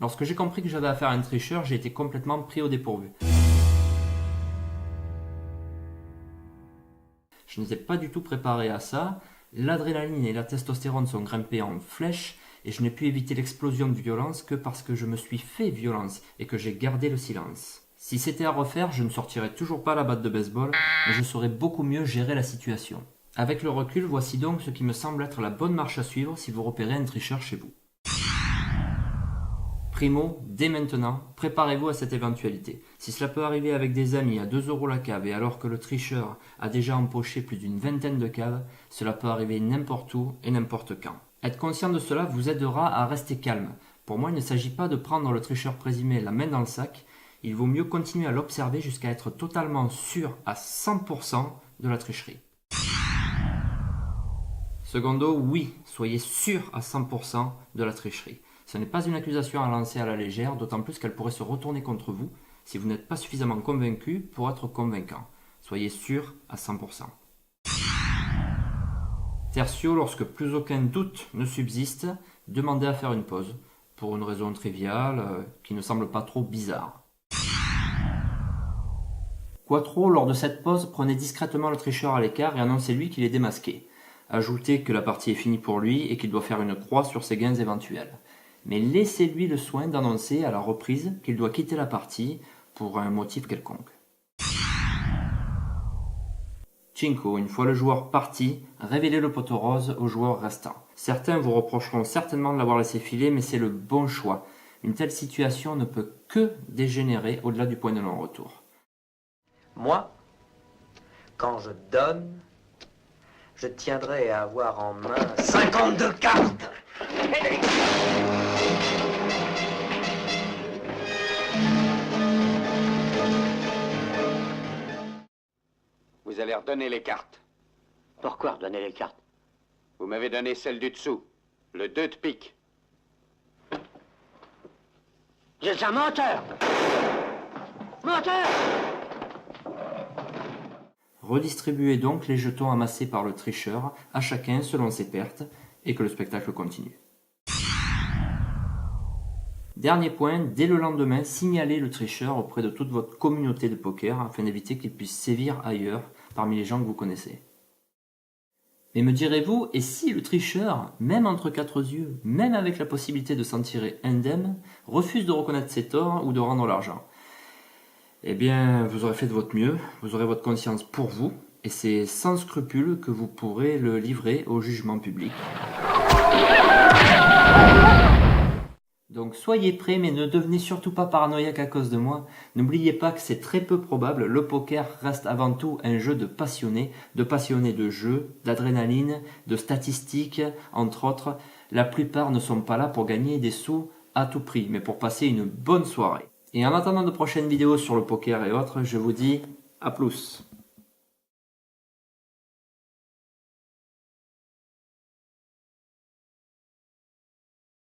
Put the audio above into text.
Lorsque j'ai compris que j'avais affaire à un tricheur, j'ai été complètement pris au dépourvu. Je n'étais pas du tout préparé à ça, l'adrénaline et la testostérone sont grimpés en flèche et je n'ai pu éviter l'explosion de violence que parce que je me suis fait violence et que j'ai gardé le silence. Si c'était à refaire, je ne sortirais toujours pas la batte de baseball, mais je saurais beaucoup mieux gérer la situation. Avec le recul, voici donc ce qui me semble être la bonne marche à suivre si vous repérez un tricheur chez vous. Primo, dès maintenant, préparez-vous à cette éventualité. Si cela peut arriver avec des amis à 2 € la cave et alors que le tricheur a déjà empoché plus d'une vingtaine de caves, cela peut arriver n'importe où et n'importe quand. Être conscient de cela vous aidera à rester calme. Pour moi, il ne s'agit pas de prendre le tricheur présumé la main dans le sac, il vaut mieux continuer à l'observer jusqu'à être totalement sûr à 100% de la tricherie. Secondo, oui, soyez sûr à 100% de la tricherie. Ce n'est pas une accusation à lancer à la légère, d'autant plus qu'elle pourrait se retourner contre vous si vous n'êtes pas suffisamment convaincu pour être convaincant. Soyez sûr à 100%. Tertio, lorsque plus aucun doute ne subsiste, demandez à faire une pause, pour une raison triviale qui ne semble pas trop bizarre. Quattro, lors de cette pause, prenez discrètement le tricheur à l'écart et annoncez-lui qu'il est démasqué. Ajoutez que la partie est finie pour lui et qu'il doit faire une croix sur ses gains éventuels. Mais laissez-lui le soin d'annoncer à la reprise qu'il doit quitter la partie pour un motif quelconque. Cinco, une fois le joueur parti, révélez le poteau rose au joueur restant. Certains vous reprocheront certainement de l'avoir laissé filer, mais c'est le bon choix. Une telle situation ne peut que dégénérer au-delà du point de non-retour. Moi, quand je donne, je tiendrai à avoir en main 52 cartes. Vous allez redonner les cartes. Pourquoi redonner les cartes? Vous m'avez donné celle du dessous, le 2 de pique. Vous êtes un menteur! Menteur! Redistribuez donc les jetons amassés par le tricheur à chacun selon ses pertes et que le spectacle continue. Dernier point, dès le lendemain, signalez le tricheur auprès de toute votre communauté de poker afin d'éviter qu'il puisse sévir ailleurs parmi les gens que vous connaissez. Mais me direz-vous, et si le tricheur, même entre quatre yeux, même avec la possibilité de s'en tirer indemne, refuse de reconnaître ses torts ou de rendre l'argent? Eh bien, vous aurez fait de votre mieux, vous aurez votre conscience pour vous, et c'est sans scrupule que vous pourrez le livrer au jugement public. Donc soyez prêts, mais ne devenez surtout pas paranoïaque à cause de moi. N'oubliez pas que c'est très peu probable, le poker reste avant tout un jeu de passionnés de jeu, d'adrénaline, de statistiques, entre autres. La plupart ne sont pas là pour gagner des sous à tout prix, mais pour passer une bonne soirée. Et en attendant de prochaines vidéos sur le poker et autres, je vous dis à plus.